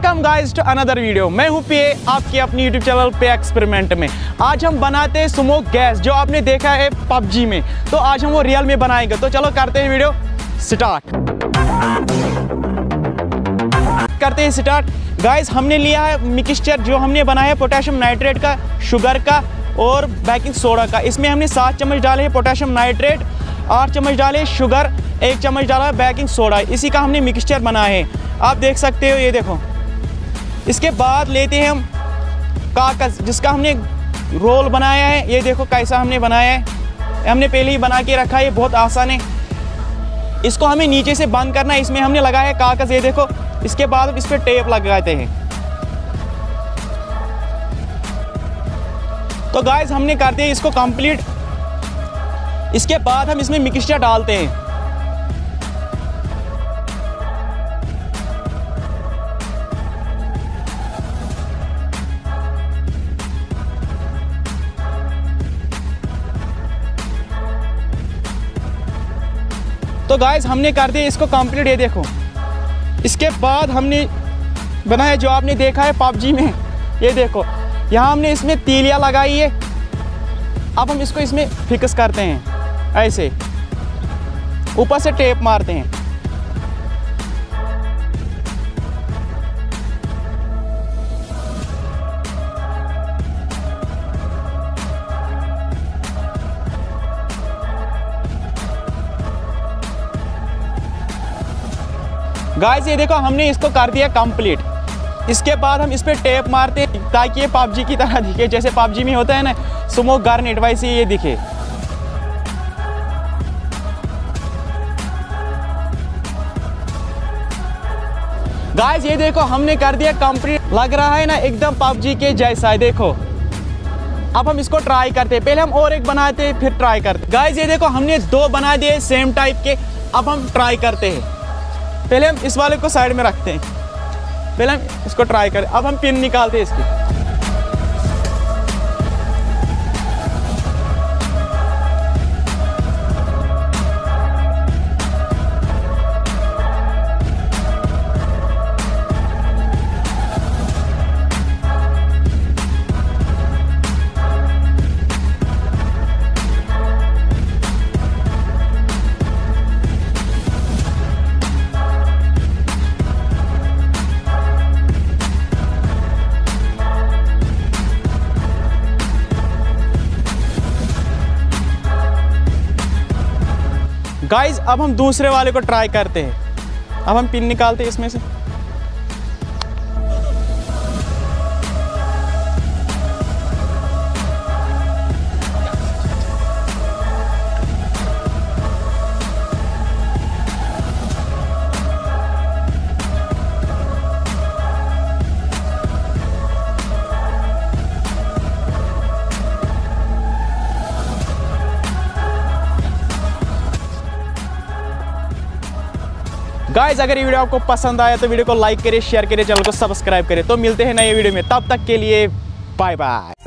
Welcome guys to another video. मैं हूं पीए, आपकी अपनी यूट्यूब चैनल पे एक्सपेरिमेंट में। आज हम बनाते हैं स्मोक गैस, जो आपने देखा है पबजी में। तो आज हम वो रियल में बनाएंगे। तो चलो करते हैं वीडियो स्टार्ट। करते हैं स्टार्ट। गाइस हमने लिया है मिक्सचर, जो हमने बनाया है पोटेशियम नाइट्रेट का, शुगर का और बेकिंग सोडा का। इसमें हमने 7 चम्मच डाले हैं पोटेशियम नाइट्रेट, 8 चम्मच डाले शुगर, 1 चम्मच डाला है बेकिंग सोडा। इसी का हमने मिक्सचर बनाया है, आप देख सकते हो। ये देखो, इसके बाद लेते हैं हम कागज़, जिसका हमने रोल बनाया है। ये देखो कैसा हमने बनाया है, हमने पहले ही बना के रखा है, ये बहुत आसान है। इसको हमें नीचे से बंद करना है। इसमें हमने लगाया है कागज़, ये देखो। इसके बाद हम इस पर टेप लगाते हैं। तो गाइस हमने कर दिया इसको कंप्लीट। इसके बाद हम इसमें मिक्सचर डालते हैं। तो गाइस हमने कर दिया इसको कंप्लीट, ये देखो। इसके बाद हमने बनाया जो आपने देखा है पबजी में, ये देखो। यहाँ हमने इसमें तीलियाँ लगाई है। अब हम इसको इसमें फिक्स करते हैं, ऐसे ऊपर से टेप मारते हैं। गाइस ये देखो, हमने इसको कर दिया कंप्लीट। इसके बाद हम इस पे टेप मारते हैं ताकि ये पबजी की तरह दिखे, जैसे पबजी में होता है ना स्मोक गार्नेट, वैसे ये दिखे। गाइस ये देखो, हमने कर दिया कंप्लीट। लग रहा है ना एकदम पबजी के जैसा है, देखो। अब हम इसको ट्राई करते हैं। पहले हम और एक बनाते हैं, फिर ट्राई करते हैं। गाइस ये देखो, हमने 2 बना दिए सेम टाइप के। अब हम ट्राई करते हैं। पहले हम इस वाले को साइड में रखते हैं, पहले हम इसको ट्राई करें। अब हम पिन निकालते हैं इसकी। गाइस अब हम दूसरे वाले को ट्राई करते हैं। अब हम पिन निकालते हैं इसमें से। गाइस अगर ये वीडियो आपको पसंद आया तो वीडियो को लाइक करें, शेयर करें, चैनल को सब्सक्राइब करें। तो मिलते हैं नए वीडियो में, तब तक के लिए बाय बाय।